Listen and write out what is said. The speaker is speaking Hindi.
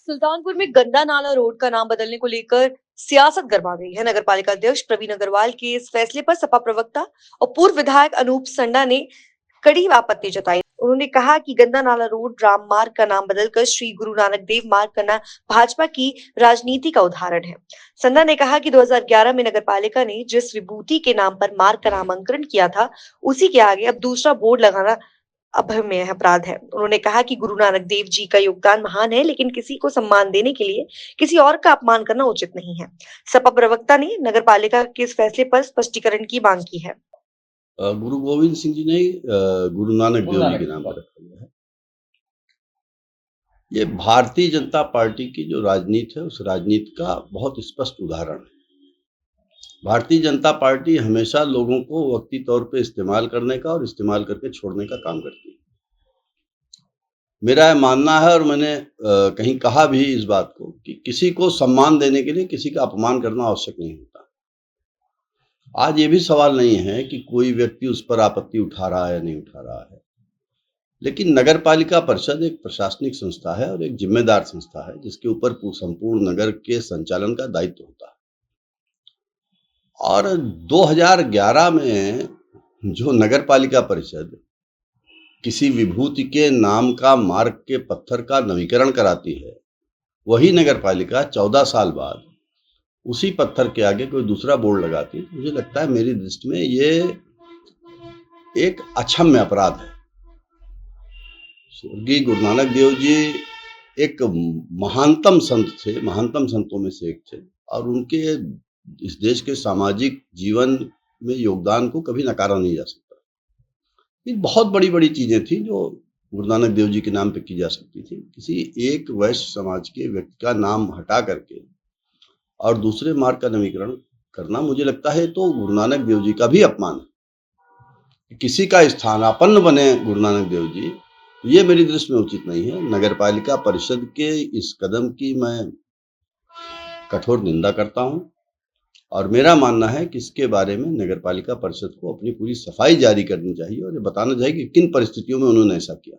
सुल्तानपुर में गंदा नाला रोड का नाम बदलने को लेकर सियासत गरमा गई है। नगरपालिका अध्यक्ष प्रवीण अग्रवाल के इस फैसले पर सपा प्रवक्ता और पूर्व विधायक अनूप संडा ने कड़ी आपत्ति जताई। उन्होंने कहा कि गंदा नाला रोड राम मार्ग का नाम बदलकर श्री गुरु नानक देव मार्ग करना भाजपा की राजनीति का उदाहरण है। संडा ने कहा कि 2011 में नगरपालिका ने जिस विभूति के नाम पर मार्ग का नामांकन किया था, उसी के आगे अब दूसरा बोर्ड लगाना अभम्य अपराध है। उन्होंने कहा कि गुरु नानक देव जी का योगदान महान है, लेकिन किसी को सम्मान देने के लिए किसी और का अपमान करना उचित नहीं है। सपा प्रवक्ता ने नगरपालिका के इस फैसले पर स्पष्टीकरण की मांग की है। गुरु गोविंद सिंह जी ने गुरु नानक देव जी के नाम पर रखा गया है। ये भारतीय जनता पार्टी की जो राजनीति है, उस राजनीति का बहुत स्पष्ट उदाहरण है। भारतीय जनता पार्टी हमेशा लोगों को वक्ती तौर पे इस्तेमाल करने का और इस्तेमाल करके छोड़ने का काम करती है। मेरा मानना है और मैंने कहीं कहा भी इस बात को कि किसी को सम्मान देने के लिए किसी का अपमान करना आवश्यक नहीं होता। आज ये भी सवाल नहीं है कि कोई व्यक्ति उस पर आपत्ति उठा रहा है या नहीं उठा रहा है, लेकिन नगर पालिका परिषद एक प्रशासनिक संस्था है और एक जिम्मेदार संस्था है जिसके ऊपर संपूर्ण नगर के संचालन का दायित्व होता है। और 2011 में जो नगर पालिका परिषद किसी विभूति के नाम का मार्ग के पत्थर का नवीकरण कराती है, वही नगर पालिका 14 साल बाद उसी पत्थर के आगे कोई दूसरा बोर्ड लगाती है। मुझे लगता है, मेरी दृष्टि में ये एक अक्षम्य अपराध है। स्वर्गीय गुरु नानक देव जी एक महानतम संत थे, महानतम संतों में से एक थे और उनके इस देश के सामाजिक जीवन में योगदान को कभी नकारा नहीं जा सकता। ये बहुत बड़ी बड़ी चीजें थी जो गुरु नानक देव जी के नाम पे की जा सकती थी। किसी एक वैश्य समाज के व्यक्ति का नाम हटा करके और दूसरे मार्ग का नवीकरण करना, मुझे लगता है तो गुरु नानक देव जी का भी अपमान है। किसी का स्थानापन्न बने गुरु नानक देव जी, ये मेरी दृष्टि में उचित नहीं है। नगरपालिका परिषद के इस कदम की मैं कठोर निंदा करता हूं और मेरा मानना है कि इसके बारे में नगरपालिका परिषद को अपनी पूरी सफाई जारी करनी चाहिए और ये बताना चाहिए कि किन परिस्थितियों में उन्होंने ऐसा किया।